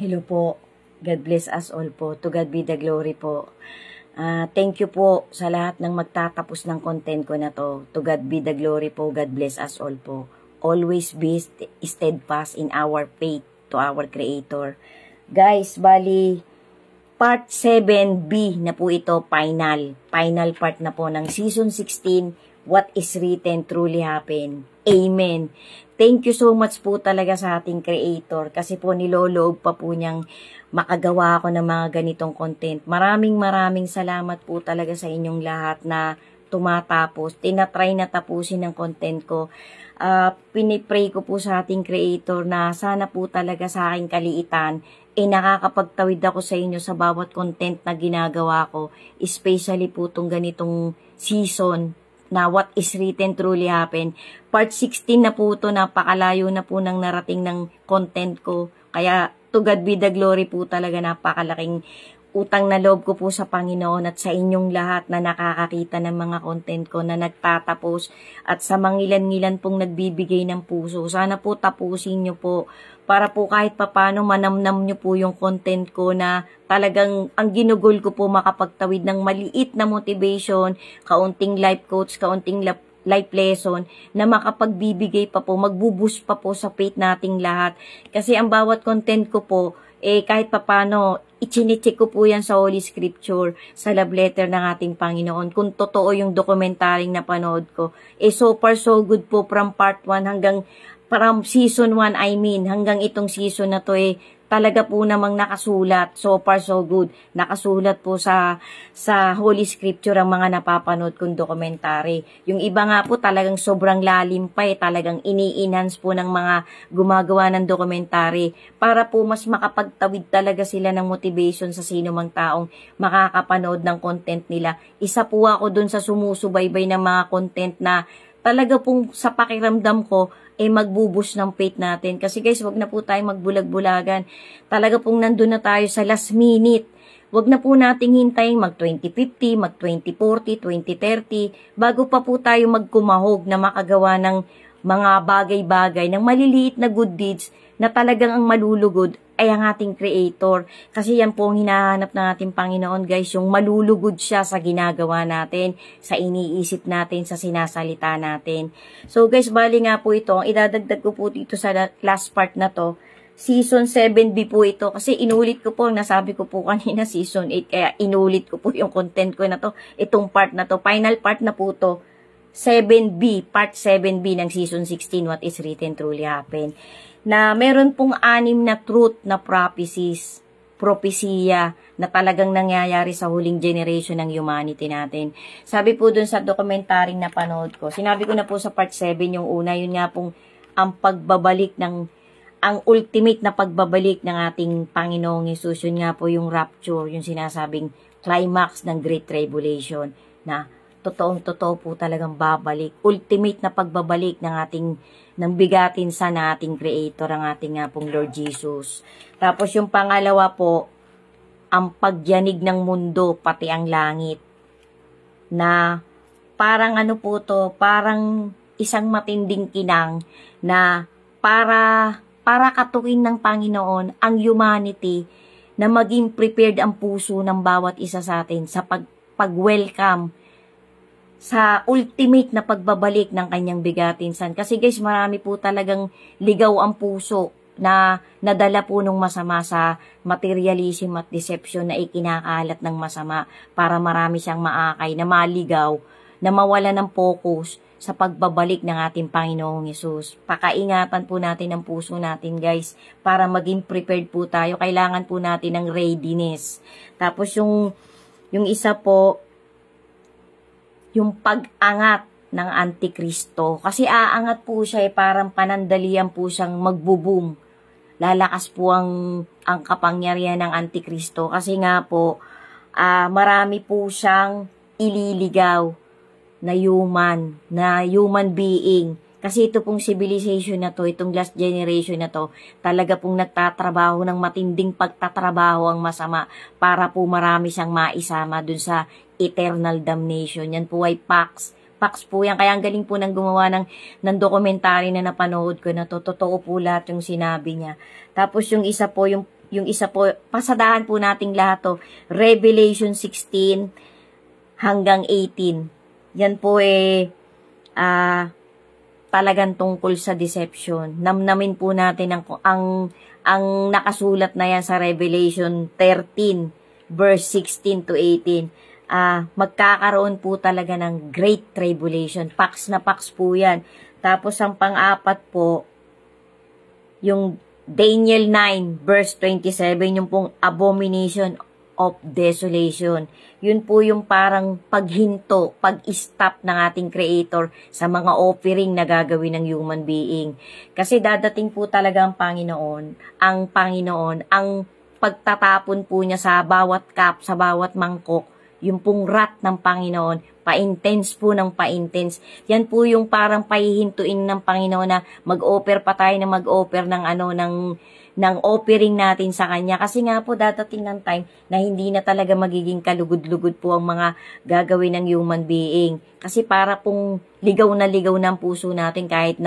Hello po. God bless us all po. To God be the glory po. Thank you po sa lahat ng magtatapos ng content ko na to. To God be the glory po. God bless us all po. Always be steadfast in our faith to our Creator. Guys, bali, part 7B na po ito, final. Final part na po ng Season 16, What is Written Truly Happen. Amen. Thank you so much po talaga sa ating Creator kasi po niloloob pa po niyang makagawa ako ng mga ganitong content. Maraming salamat po talaga sa inyong lahat na tumatapos. Tinatry na tapusin ng content ko. Pinipray ko po sa ating Creator na sana po talaga sa aking kaliitan nakakapagtawid ako sa inyo sa bawat content na ginagawa ko. Especially po itong ganitong season na What is Written Truly Happen. Part 16 na po ito, napakalayo na po ng narating ng content ko. Kaya to God be the glory po talaga, napakalaking utang na loob ko po sa Panginoon at sa inyong lahat na nakakakita ng mga content ko na nagtatapos at sa mangilan-ngilan pong nagbibigay ng puso. Sana po tapusin nyo po para po kahit papano manamnam nyo po yung content ko na talagang ang ginugol ko po makapagtawid ng maliit na motivation, kaunting life coach, kaunting life lesson na makapagbibigay pa po, magbuboost pa po sa faith nating lahat. Kasi ang bawat content ko po, kahit papano, ichinecheck ko po yan sa Holy Scripture, sa love letter ng ating Panginoon. Kung totoo yung documentaryong napanood ko. So far so good po from part 1 hanggang from season 1, hanggang itong season na to talaga po namang nakasulat. So far so good. Nakasulat po sa Holy Scripture ang mga napapanood kong dokumentary. Yung iba nga po talagang sobrang lalim pa talagang ini-enhance po ng mga gumagawa ng dokumentary para po mas makapagtawid talaga sila ng motivation sa sino mang taong makakapanood ng content nila. Isa po ako dun sa sumusubaybay ng mga content na talaga pong sa pakiramdam ko magbuboost ng faith natin. Kasi guys, wag na po tayo magbulag-bulagan. Talaga pong nandun na tayo sa last minute. Wag na po nating hintayin mag 2050, mag 2040, 2030, bago pa po tayo magkumahog na makagawa ng mga bagay-bagay, ng maliliit na good deeds na talagang ang malulugod ay ang ating Creator. Kasi yan po ang hinahanap ng ating Panginoon guys, yung malulugod siya sa ginagawa natin, sa iniisip natin, sa sinasalita natin. So guys, bali nga po ito, ang idadagdag ko po dito sa last part na to, Season 7B po ito, kasi inulit ko po, nasabi ko po kanina Season 8, kaya inulit ko po yung content ko na to, itong part na to, final part na po to, 7B, part 7B ng Season 16, What is Written Truly Happen, na meron pong 6 na truth na propesiya na talagang nangyayari sa huling generation ng humanity natin. Sabi po dun sa documentaryong napanood ko, sinabi ko na po sa part 7 yung una, yun nga pong ang ultimate na pagbabalik ng ating Panginoong Hesus, yun nga po yung rapture, yung sinasabing climax ng Great Tribulation, na totoong-totoo po talagang babalik. Ultimate na pagbabalik ng bigatin sa ating Creator, ang ating nga pong Lord Jesus. Tapos yung pangalawa po, ang pagyanig ng mundo, pati ang langit. Na parang ano po to, parang isang matinding kinang na para katukin ng Panginoon ang humanity na maging prepared ang puso ng bawat isa sa atin sa pag-welcome sa ultimate na pagbabalik ng kanyang bigatinsan. Kasi guys, marami po talagang ligaw ang puso na nadala po nung masama sa materialism at deception na ikinakalat ng masama para marami siyang maakay, na maligaw, na mawala ng focus sa pagbabalik ng ating Panginoong Hesus. Pakaingatan po natin ang puso natin guys para maging prepared po tayo. Kailangan po natin ng readiness. Tapos yung isa po, yung pag-angat ng Antikristo. Kasi aangat po siya parang panandalian po siyang magbo-boom. Lalakas po ang kapangyarihan ng Antikristo. Kasi nga po, marami po siyang ililigaw na human being. Kasi ito pong civilization na to, itong last generation na to, talaga pong nagtatrabaho ng matinding pagtatrabaho ang masama para po marami siyang maisama dun sa eternal damnation. Yan po ay Pax po yan. Kaya ang galing po nang gumawa ng dokumentary na napanood ko na to. Totoo po lahat yung sinabi niya. Tapos yung isa po, yung Yung isa po, pasadahan po nating lahat to. Revelation 16 hanggang 18. Yan po talagang tungkol sa deception. Namnamin po natin ang nakasulat na yan sa Revelation 13 verse 16 to 18. Magkakaroon po talaga ng great tribulation. Pax na pax po yan. Tapos ang pang-apat po, yung Daniel 9 verse 27, yung pong abomination of desolation. Yun po yung parang paghinto, pag-stop ng ating Creator sa mga offering na gagawin ng human being. Kasi dadating po talaga ang Panginoon, ang pagtatapon po niya sa bawat cup, sa bawat mangkok, yung pong wrath ng Panginoon, pa-intense po ng pa-intense. Yan po yung parang pahihintuin ng Panginoon na mag-offer pa tayo na mag-offer ng offering natin sa Kanya. Kasi nga po dadating ng time na hindi na talaga magiging kalugod-lugod po ang mga gagawin ng human being. Kasi para pong ligaw na ang puso natin kahit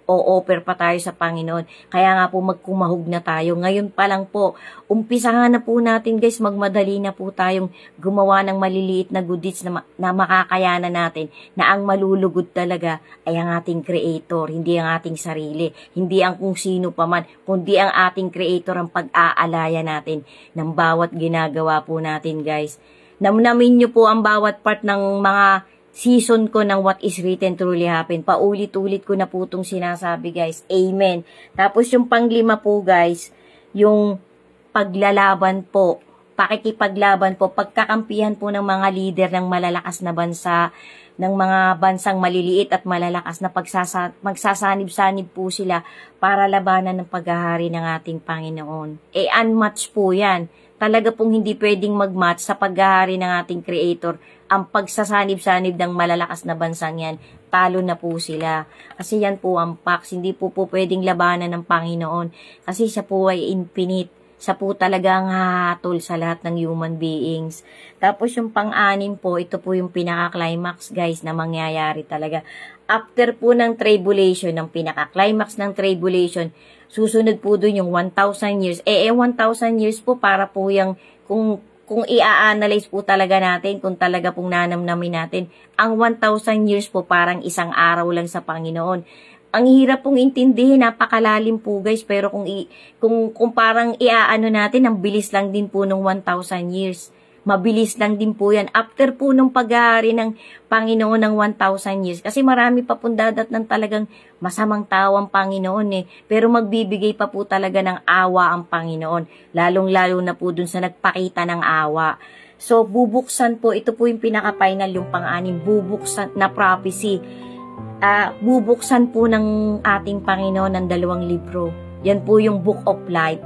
o-offer pa tayo sa Panginoon. Kaya nga po magkumahog na tayo. Ngayon pa lang po, umpisahan na po natin guys, magmadali na po tayong gumawa ng maliliit na good deeds na makakayanan natin, na ang malulugod talaga ay ang ating Creator, hindi ang ating sarili, hindi ang kung sino pa man, kundi ang ating Creator ang pag-aalaya natin ng bawat ginagawa po natin guys. Namnamin nyo po ang bawat part ng mga season ko ng What is Written Truly Happen. Paulit-ulit ko na po itong sinasabi guys. Amen. Tapos yung panglima po guys, yung paglalaban po, pakikipaglaban po, pagkakampihan po ng mga leader ng malalakas na bansa, ng mga bansang maliliit at malalakas na magsasanib-sanib po sila para labanan ng paghahari ng ating Panginoon. Unmatched po yan. Talaga pong hindi pwedeng mag-match sa paghahari ng ating Creator ang pagsasanib-sanib ng malalakas na bansang yan. Talo na po sila. Kasi yan po ang pax. Hindi po pwedeng labanan ng Panginoon. Kasi siya po ay infinite. Siya po talaga ang hahatol sa lahat ng human beings. Tapos yung pang-anim po, ito po yung pinaka-climax guys na mangyayari talaga. After po ng tribulation, ng pinaka-climax ng tribulation, susunod po dun yung 1,000 years. 1,000 years po para po yung, kung i-analyze po talaga natin, kung talaga pong nanamnamin natin, ang 1,000 years po parang isang araw lang sa Panginoon. Ang hirap pong intindihin, napakalalim po guys, pero kung parang iaano natin, ang bilis lang din po ng 1,000 years. Mabilis lang din po yan. After po nung paghahari ng Panginoon ng 1,000 years. Kasi marami pa pong dadatnan talagang masamang tao ang Panginoon Pero magbibigay pa po talaga ng awa ang Panginoon. Lalong-lalo na po dun sa nagpakita ng awa. So, bubuksan po, ito po yung pinaka-final, yung pang-anim, bubuksan na prophecy. Bubuksan po ng ating Panginoon ng 2 libro. Yan po yung Book of Life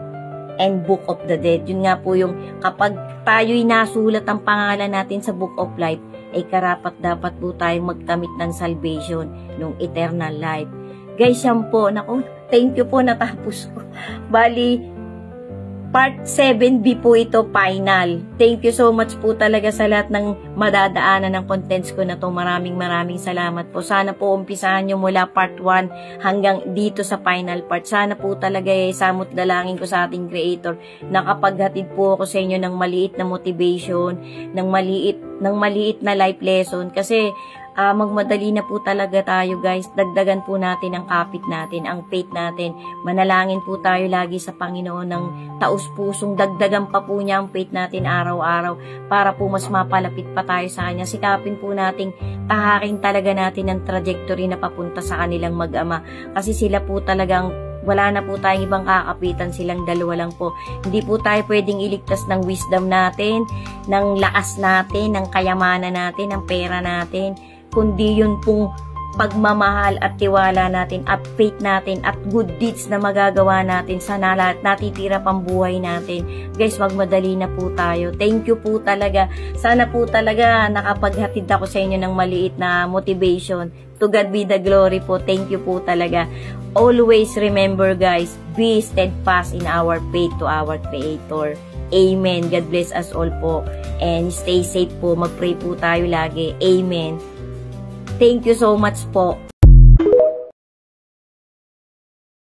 and Book of the Dead. Yun nga po yung kapag tayo'y nasulat ang pangalan natin sa Book of Life, ay karapat dapat po tayong magkamit ng salvation, ng eternal life. Guys, yan po. Naku, thank you po, natapos ko. Bali, Part 7B po ito, final. Thank you so much po talaga sa lahat ng madadaanan ng contents ko na to. Maraming salamat po. Sana po umpisahan nyo mula Part 1 hanggang dito sa final part. Sana po talaga samot dalangin ko sa ating Creator na kapaghatid po ako sa inyo ng maliit na motivation, ng maliit na life lesson. Kasi magmadali na po talaga tayo guys. Dagdagan po natin ang kapit natin, ang faith natin. Manalangin po tayo lagi sa Panginoon ng taus-pusong. Dagdagan pa po niya ang faith natin araw-araw para po mas mapalapit pa tayo sa Kanya. Sikapin po nating tahakin talaga natin ang trajectory na papunta sa kanilang mag-ama. Kasi sila po talagang wala na po tayong ibang kakapitan, silang dalawa lang po. Hindi po tayo pwedeng iligtas ng wisdom natin, ng lakas natin, ng kayamanan natin, ng pera natin, kundi yun pong pagmamahal at tiwala natin at faith natin at good deeds na magagawa natin sa natitira pang buhay natin. Guys, magmadali na po tayo. Thank you po talaga. Sana po talaga nakapaghatid ako sa inyo ng maliit na motivation. To God be the glory po. Thank you po talaga. Always remember guys, be steadfast in our faith to our Creator. Amen. God bless us all po. And stay safe po. Mag-pray po tayo lagi. Amen. Thank you so much po.